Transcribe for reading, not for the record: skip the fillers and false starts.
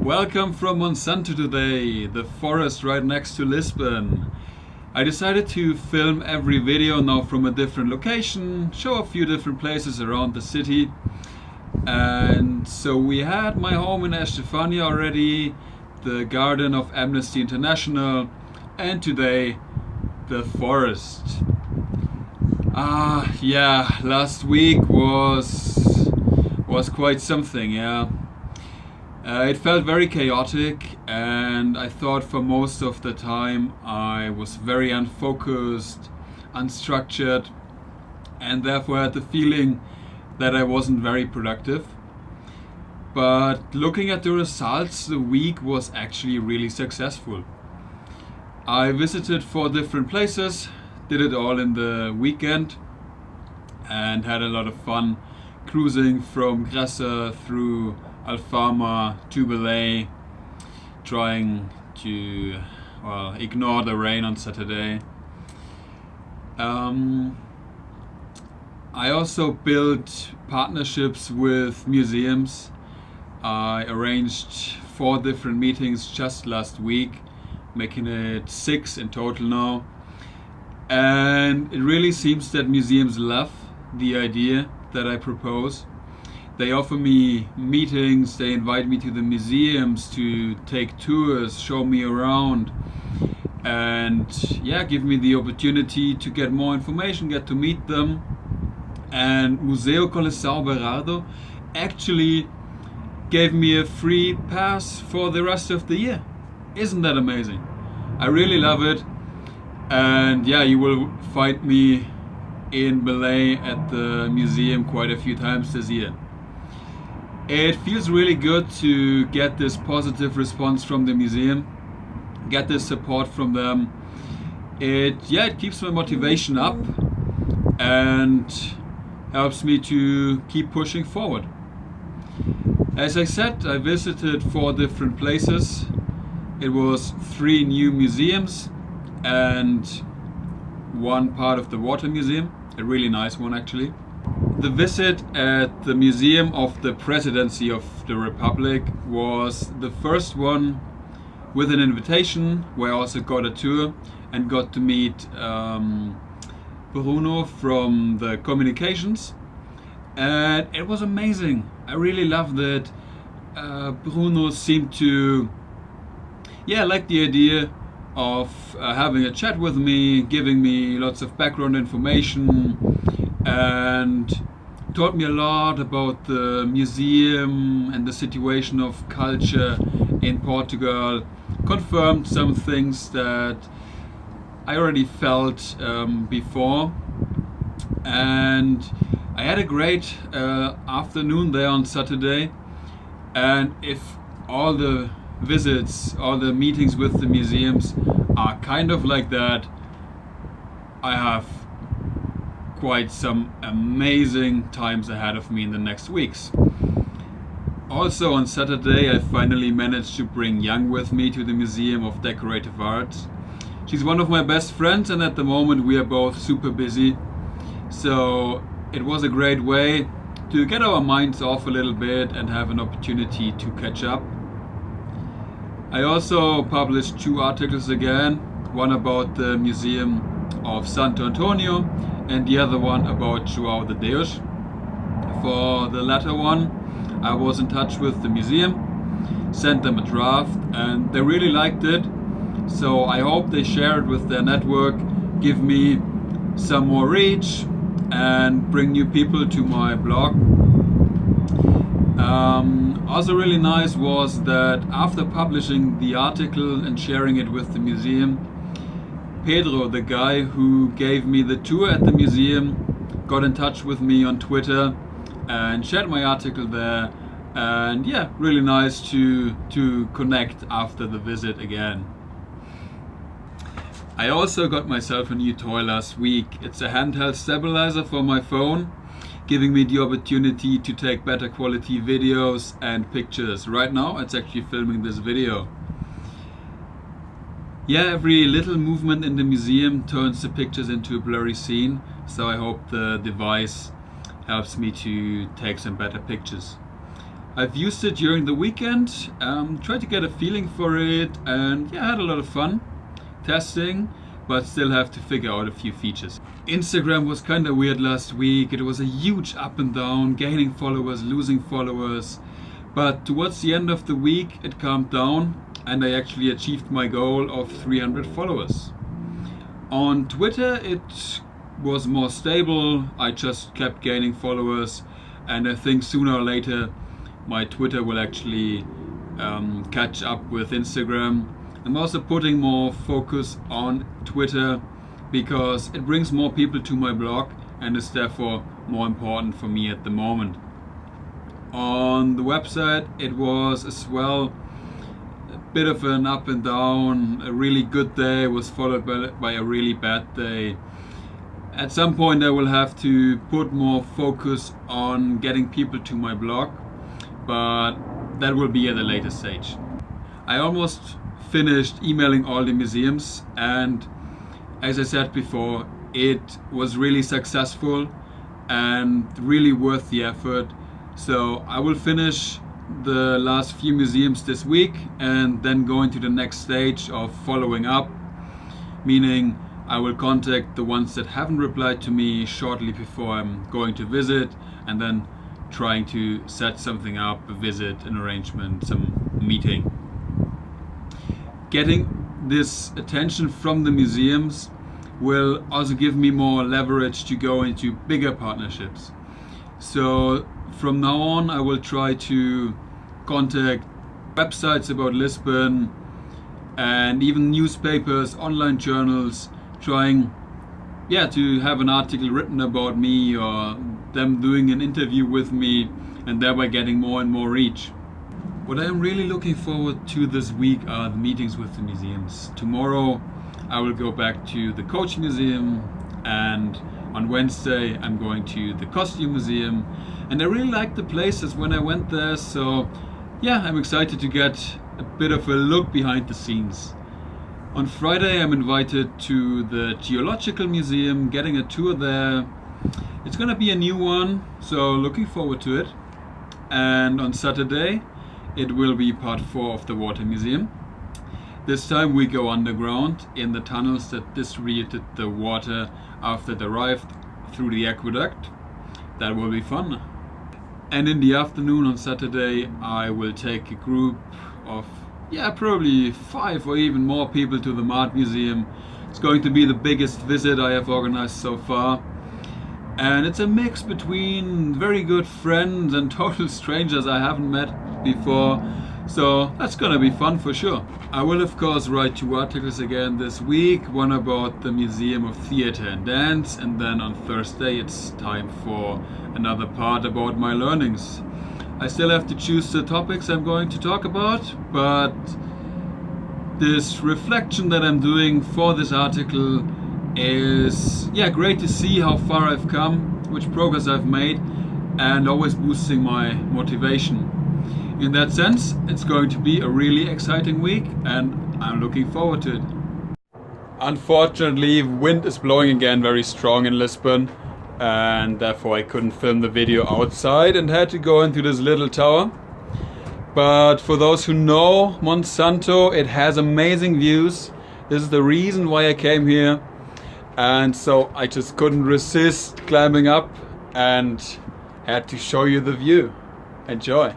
Welcome from Monsanto today, the forest right next to Lisbon. I decided to film every video now from a different location, show a few different places around the city. And so we had my home in Estefania already, the garden of Amnesty International, and today the forest. Last week was quite something, yeah. It felt very chaotic, and I thought for most of the time I was very unfocused, unstructured, and therefore had the feeling that I wasn't very productive. But looking at the results, the week was actually really successful. I visited 4 different places, did it all in the weekend, and had a lot of fun cruising from Gresse through Alfama to Belay, trying to ignore the rain on Saturday. I also built partnerships with museums. I arranged 4 different meetings just last week, making it 6 in total now. And it really seems that museums love the idea that I propose. They offer me meetings, they invite me to the museums to take tours, show me around, and give me the opportunity to get more information, get to meet them. And Museu Coleção Berardo actually gave me a free pass for the rest of the year. Isn't that amazing? I really love it. And you will find me in Belay at the museum quite a few times this year. It feels really good to get this positive response from the museum, get this support from them. It keeps my motivation up and helps me to keep pushing forward. As I said, I visited 4 different places. It was 3 new museums and 1 part of the water museum, a really nice one actually. The visit at the Museum of the Presidency of the Republic was the first one with an invitation, where I also got a tour and got to meet Bruno from the communications, and it was amazing. I really loved it. Bruno seemed to like the idea of having a chat with me, giving me lots of background information, and taught me a lot about the museum and the situation of culture in Portugal. Confirmed some things that I already felt before, and I had a great afternoon there on Saturday. And if all the visits, all the meetings with the museums are kind of like that, I have quite some amazing times ahead of me in the next weeks. Also on Saturday I finally managed to bring Young with me to the Museum of Decorative Arts. She's one of my best friends, and at the moment we are both super busy, so it was a great way to get our minds off a little bit and have an opportunity to catch up. I also published 2 articles again, one about the Museum of Santo Antonio and the other one about João de Deus. For the latter one, I was in touch with the museum, sent them a draft, and they really liked it. So I hope they share it with their network, give me some more reach, and bring new people to my blog. Also really nice was that after publishing the article and sharing it with the museum, Pedro, the guy who gave me the tour at the museum, got in touch with me on Twitter and shared my article there. And really nice to connect after the visit again. I also got myself a new toy last week. It's a handheld stabilizer for my phone, giving me the opportunity to take better quality videos and pictures. Right now it's actually filming this video. Every little movement in the museum turns the pictures into a blurry scene, so I hope the device helps me to take some better pictures. I've used it during the weekend, tried to get a feeling for it, and yeah, I had a lot of fun testing, but still have to figure out a few features. Instagram was kind of weird last week. It was a huge up and down, gaining followers, losing followers. But towards the end of the week, it calmed down and I actually achieved my goal of 300 followers. On Twitter, it was more stable. I just kept gaining followers, and I think sooner or later my Twitter will actually catch up with Instagram. I'm also putting more focus on Twitter because it brings more people to my blog and is therefore more important for me at the moment. On the website, it was as well a bit of an up and down. A really good day was followed by a really bad day. At some point I will have to put more focus on getting people to my blog, but that will be at a later stage. I almost finished emailing all the museums, and as I said before, it was really successful and really worth the effort. So I will finish the last few museums this week and then go into the next stage of following up, meaning I will contact the ones that haven't replied to me shortly before I'm going to visit, and then trying to set something up, a visit, an arrangement, some meeting. Getting this attention from the museums will also give me more leverage to go into bigger partnerships. So from now on I will try to contact websites about Lisbon and even newspapers, online journals, trying to have an article written about me or them doing an interview with me, and thereby getting more and more reach. What I am really looking forward to this week are the meetings with the museums. Tomorrow I will go back to the Coach Museum, and on Wednesday I'm going to the Costume Museum, and I really liked the places when I went there, so yeah, I'm excited to get a bit of a look behind the scenes. On Friday I'm invited to the Geological Museum, getting a tour there. It's gonna be a new one, so looking forward to it. And on Saturday it will be part 4 of the Water Museum. This time we go underground in the tunnels that distributed the water after it arrived through the aqueduct. That will be fun. And in the afternoon on Saturday I will take a group of probably 5 or even more people to the Art Museum. It's going to be the biggest visit I have organized so far. And it's a mix between very good friends and total strangers I haven't met before. So that's gonna be fun for sure. I will of course write 2 articles again this week, one about the Museum of Theatre and Dance, and then on Thursday it's time for another part about my learnings. I still have to choose the topics I'm going to talk about, but this reflection that I'm doing for this article is great to see how far I've come, which progress I've made, and always boosting my motivation. In that sense, it's going to be a really exciting week and I'm looking forward to it. Unfortunately, wind is blowing again very strong in Lisbon, and therefore I couldn't film the video outside and had to go into this little tower. But for those who know Monsanto, it has amazing views. This is the reason why I came here, and so I just couldn't resist climbing up and had to show you the view. Enjoy.